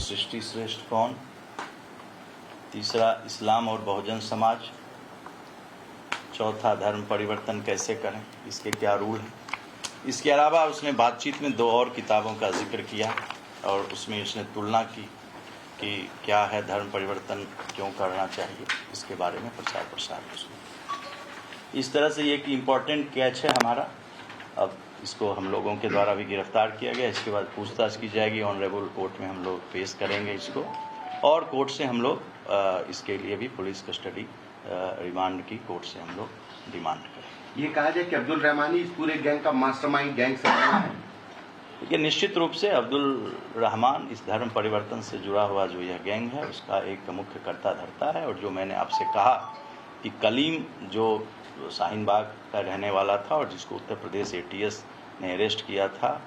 सृष्टि श्रेष्ठ कौन, तीसरा इस्लाम और बहुजन समाज, चौथा धर्म परिवर्तन कैसे करें, इसके क्या रूल हैं। इसके अलावा उसने बातचीत में 2 और किताबों का जिक्र किया और उसमें उसने तुलना की कि क्या है धर्म परिवर्तन क्यों करना चाहिए, इसके बारे में प्रसार उसने। इस तरह से ये एक इम्पॉर्टेंट कैच है हमारा। अब इसको हम लोगों के द्वारा भी गिरफ्तार किया गया, इसके बाद पूछताछ की जाएगी, ऑनरेबल कोर्ट में हम लोग पेश करेंगे इसको, और कोर्ट से हम लोग इसके लिए भी पुलिस कस्टडी रिमांड की कोर्ट से हम लोग डिमांड करेंगे। ये कहा जाए कि अब्दुल रहमानी इस पूरे गैंग का मास्टरमाइंड गैंग सरगना है। देखिए, निश्चित रूप से अब्दुल रहमान इस धर्म परिवर्तन से जुड़ा हुआ जो यह गैंग है उसका एक मुख्य कर्ता धर्ता है। और जो मैंने आपसे कहा कि कलीम जो शाहीन बाग का रहने वाला था और जिसको उत्तर प्रदेश ATS ने अरेस्ट किया था,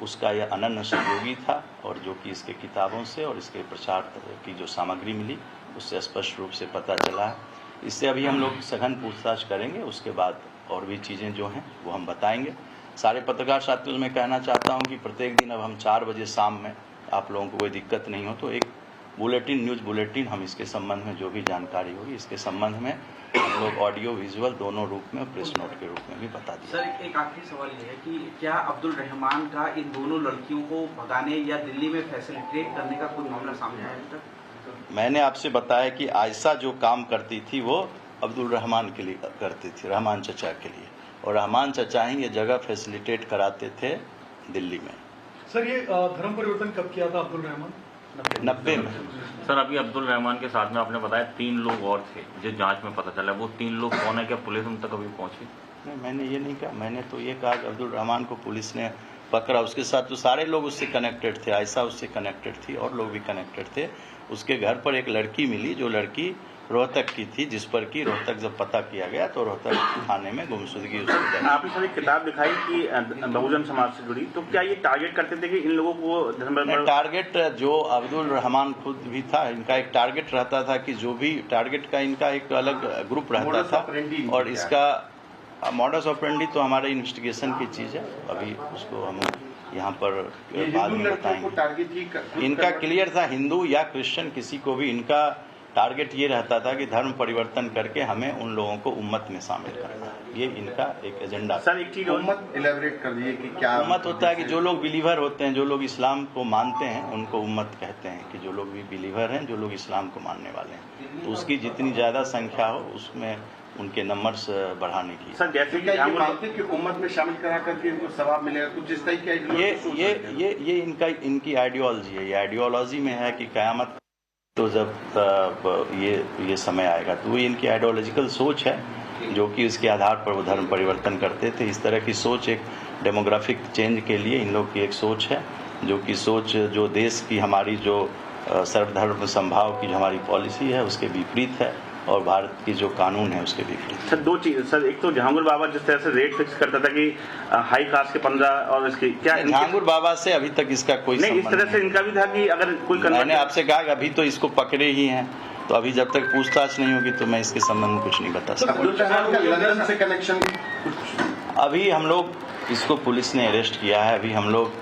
उसका यह अनन्य सहयोगी था, और जो कि इसके किताबों से और इसके प्रचार की जो सामग्री मिली उससे स्पष्ट रूप से पता चला है। इससे अभी हम लोग सघन पूछताछ करेंगे, उसके बाद और भी चीज़ें जो हैं वो हम बताएंगे। सारे पत्रकार साथियों से मैं कहना चाहता हूं कि प्रत्येक दिन अब हम 4 बजे शाम में, आप लोगों को कोई दिक्कत नहीं हो तो एक बुलेटिन, न्यूज़ बुलेटिन हम इसके संबंध में जो भी जानकारी होगी इसके संबंध में हम लोग ऑडियो विजुअल दोनों रूप में, प्रेस नोट के रूप में भी बता दिया। सर, एक आखिरी सवाल ये है कि क्या अब्दुल रहमान का इन दोनों लड़कियों को भगाने या दिल्ली में फैसिलिटेट करने का कोई मामला सामने आया है? मैंने आपसे बताया कि आयशा जो काम करती थी वो अब्दुल रहमान के लिए करती थी, रहमान चचा के लिए, और रहमान चचा ही ये जगह फैसिलिटेट कराते थे दिल्ली में। सर, ये धर्म परिवर्तन कब किया था अब्दुल रहमान? 90 में। सर, अभी अब्दुल रहमान के साथ में आपने बताया 3 लोग और थे जो जांच में पता चला, वो 3 लोग कौन है? क्या पुलिस उन तक अभी पहुंची? नहीं, मैंने ये नहीं कहा। मैंने तो ये कहा कि अब्दुल रहमान को पुलिस ने पकड़ा, उसके साथ तो सारे लोग उससे कनेक्टेड थे, आयशा उससे कनेक्टेड थी और लोग भी कनेक्टेड थे। उसके घर पर एक लड़की मिली जो लड़की रोहतक की थी, जिस पर कि रोहतक जब पता किया गया तो रोहतक थाने में गुमशुदगी उसकी। आपने सर एक किताब दिखाई कि बहुजन समाज से जुड़ी, तो क्या ये टारगेट करते थे कि इन लोगों को टारगेट जो अब्दुल रहमान खुद भी था, इनका एक टारगेट रहता था कि जो भी टारगेट का इनका एक अलग ग्रुप रहता था, और इसका मॉडस ऑपरेंडी तो हमारे इन्वेस्टिगेशन की चीज़ है, अभी उसको हम यहाँ पर बाद में बताएंगे। इनका क्लियर था, हिंदू या क्रिश्चियन किसी को भी इनका टारगेट ये रहता था कि धर्म परिवर्तन करके हमें उन लोगों को उम्मत में शामिल करना है, ये इनका एक एजेंडा। सर, एक चीज उम्मत इलेबोरेट कर दीजिए कि क्या उम्मत होता है कि जो लोग बिलीवर होते हैं, जो लोग इस्लाम को मानते हैं, उनको उम्मत कहते हैं, कि जो लोग भी बिलीवर हैं, जो लोग इस्लाम को मानने वाले हैं, तो उसकी जितनी ज़्यादा संख्या हो उसमें उनके नंबर्स बढ़ाने की। सर, जैसे कि उम्मत में शामिल करा करके इनको सवाब मिलेगा, कुछ इस तरह की ये इनकी आइडियोलॉजी है। ये आइडियोलॉजी में है कि क़यामत तो जब ये समय आएगा, तो ये इनकी आइडियोलॉजिकल सोच है जो कि उसके आधार पर वो धर्म परिवर्तन करते थे। इस तरह की सोच एक डेमोग्राफिक चेंज के लिए इन लोग की एक सोच है, जो कि सोच जो देश की हमारी जो सर्वधर्म संभाव की जो हमारी पॉलिसी है उसके विपरीत है, और भारत की जो कानून है उसके विपरीत। सर, 2 चीज सर, एक तो जहांगीर बाबा जिस तरह से रेट फिक्स करता था कि हाई कास्ट के 15 और इसके क्या जहांगीर बाबा से अभी तक इसका कोई नहीं, इस तरह से इनका भी था कि अगर कोई मैंने आपसे कहा कि अभी तो इसको पकड़े ही हैं, तो अभी जब तक पूछताछ नहीं होगी तो मैं इसके संबंध में कुछ नहीं बता सकता। अभी हम लोग इसको पुलिस ने अरेस्ट किया है, अभी हम लोग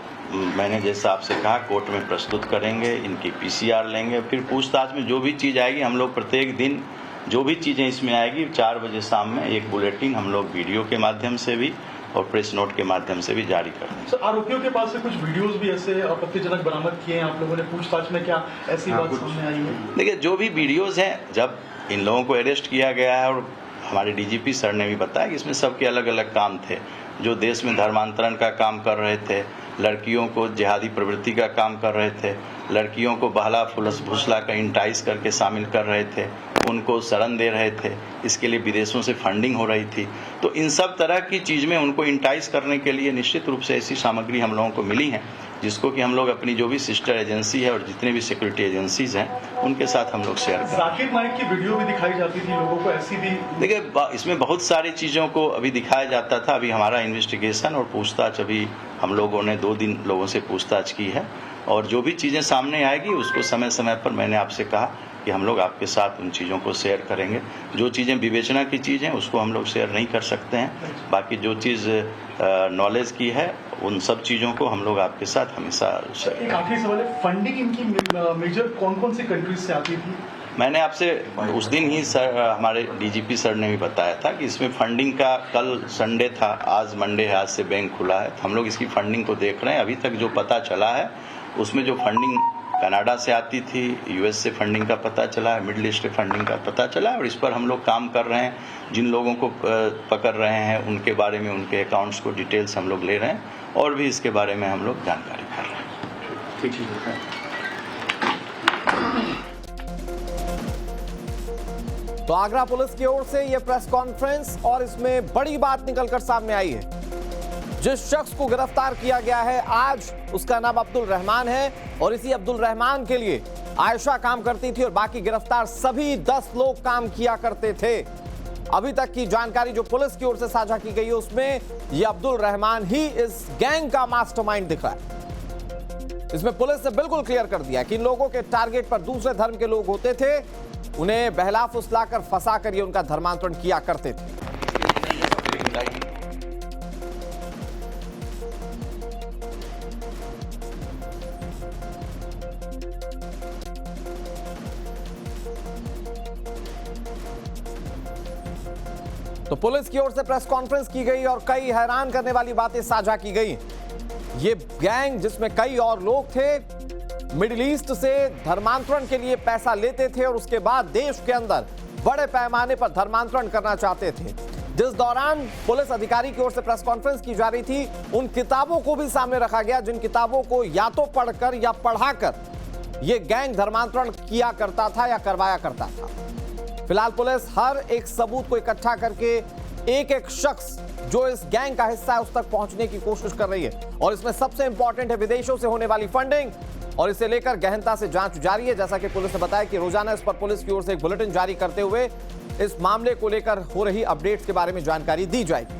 मैंने जैसा आपसे कहा कोर्ट में प्रस्तुत करेंगे, इनकी PCR लेंगे, फिर पूछताछ में जो भी चीज़ आएगी हम लोग प्रत्येक दिन जो भी चीज़ें इसमें आएगी 4 बजे शाम में एक बुलेटिन हम लोग वीडियो के माध्यम से भी और प्रेस नोट के माध्यम से भी जारी कर देंगे। सर, आरोपियों के पास से कुछ वीडियोस भी ऐसे आपत्तिजनक बरामद किए हैं आप लोगों ने पूछताछ में, क्या ऐसी बात सामने आई है? देखिए, जो भी वीडियोस हैं, जब इन लोगों को अरेस्ट किया गया है और हमारे DGP सर ने भी बताया कि इसमें सबके अलग अलग काम थे, जो देश में धर्मांतरण का काम कर रहे थे, लड़कियों को जिहादी प्रवृत्ति का काम कर रहे थे, लड़कियों को बहला फुसला का इंटाइस करके शामिल कर रहे थे, उनको शरण दे रहे थे, इसके लिए विदेशों से फंडिंग हो रही थी। तो इन सब तरह की चीज़ में उनको इंटाइस करने के लिए निश्चित रूप से ऐसी सामग्री हम लोगों को मिली है, जिसको कि हम लोग अपनी जो भी सिस्टर एजेंसी है और जितने भी सिक्योरिटी एजेंसीज हैं उनके साथ हम लोग शेयर करें। जाकिर नाइक की वीडियो भी दिखाई जाती थी लोगों को, ऐसी भी? देखिए, इसमें बहुत सारी चीज़ों को अभी दिखाया जाता था। अभी हमारा इन्वेस्टिगेशन और पूछताछ, अभी हम लोगों ने 2 दिन लोगों से पूछताछ की है, और जो भी चीज़ें सामने आएगी उसको समय समय पर मैंने आपसे कहा कि हम लोग आपके साथ उन चीज़ों को शेयर करेंगे। जो चीज़ें विवेचना की चीज़ हैं उसको हम लोग शेयर नहीं कर सकते हैं, बाकी जो चीज़ नॉलेज की है उन सब चीज़ों को हम लोग आपके साथ हमेशा शेयर। एक आखिरी सवाल है, फंडिंग इनकी मेजर कौन कौन सी कंट्रीज से आती थी? मैंने आपसे उस दिन ही सर, हमारे डीजीपी सर ने भी बताया था कि इसमें फंडिंग का, कल संडे था, आज मंडे है, आज से बैंक खुला है, तो हम लोग इसकी फंडिंग को देख रहे हैं। अभी तक जो पता चला है उसमें जो फंडिंग कनाडा से आती थी, यूएस से फंडिंग का पता चला है, मिडिल ईस्ट से फंडिंग का पता चला है, और इस पर हम लोग काम कर रहे हैं। जिन लोगों को पकड़ रहे हैं उनके बारे में, उनके अकाउंट्स को डिटेल्स हम लोग ले रहे हैं, और भी इसके बारे में हम लोग जानकारी कर रहे हैं। ठीक है। तो आगरा पुलिस की ओर से यह प्रेस कॉन्फ्रेंस, और इसमें बड़ी बात निकलकर सामने आई है। जिस शख्स को गिरफ्तार किया गया है आज, उसका नाम अब्दुल रहमान है, और इसी अब्दुल रहमान के लिए आयशा काम करती थी और बाकी गिरफ्तार सभी 10 लोग काम किया करते थे। अभी तक की जानकारी जो पुलिस की ओर से साझा की गई है उसमें यह अब्दुल रहमान ही इस गैंग का मास्टरमाइंड दिख रहा है। इसमें पुलिस ने बिल्कुल क्लियर कर दिया कि इन लोगों के टारगेट पर दूसरे धर्म के लोग होते थे, उन्हें बहला फुसलाकर फंसाकर ये उनका धर्मांतरण किया करते थे। तो पुलिस की ओर से प्रेस कॉन्फ्रेंस की गई और कई हैरान करने वाली बातें साझा की गई। ये गैंग, जिसमें कई और लोग थे, मिडिल ईस्ट से धर्मांतरण के लिए पैसा लेते थे और उसके बाद देश के अंदर बड़े पैमाने पर धर्मांतरण करना चाहते थे। जिस दौरान पुलिस अधिकारी की ओर से प्रेस कॉन्फ्रेंस की जा रही थी, उन किताबों को भी सामने रखा गया जिन किताबों को या तो पढ़कर या पढ़ाकर यह गैंग धर्मांतरण किया करता था या करवाया करता था। फिलहाल पुलिस हर एक सबूत को इकट्ठा करके एक एक शख्स जो इस गैंग का हिस्सा है उस तक पहुंचने की कोशिश कर रही है, और इसमें सबसे इंपॉर्टेंट है विदेशों से होने वाली फंडिंग, और इसे लेकर गहनता से जांच जारी है। जैसा कि पुलिस ने बताया कि रोजाना इस पर पुलिस की ओर से एक बुलेटिन जारी करते हुए इस मामले को लेकर हो रही अपडेट्स के बारे में जानकारी दी जाएगी।